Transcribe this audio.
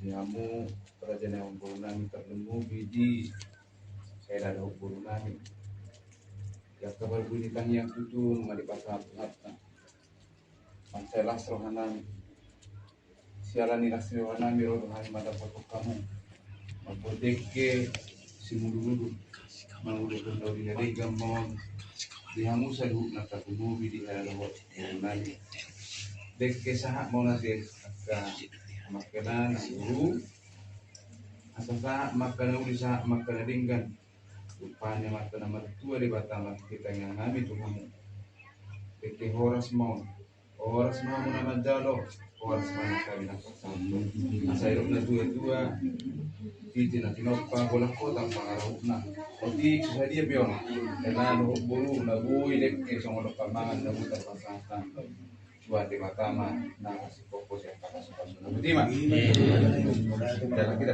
Yamu kerajaan yang nami terlemu bidi saya ada nami ya kabar bunyi yang tutu mengalih pasal ngata mancelas rohanan sialan ilas rohanan roh rohani mata foto kamu mapodeke simuludu manguludu dari dari gamon dihamu sadu nata kumubi di halaman nani dekke sahak mau nasi makanan guru asasa makanan bisa makanan ringgan rupanya makanan mertua di batama kita yang nami Tuhan dekke horas mau nama jalo horas mana kami nak satu asa hidup na tua titi na tinoppa bola kota pangarau na oti susah dia bion karena bulu na bui dekke sama lokamangan na buta pasatan buat di matama na si pokok saya kata suka sudah betima kita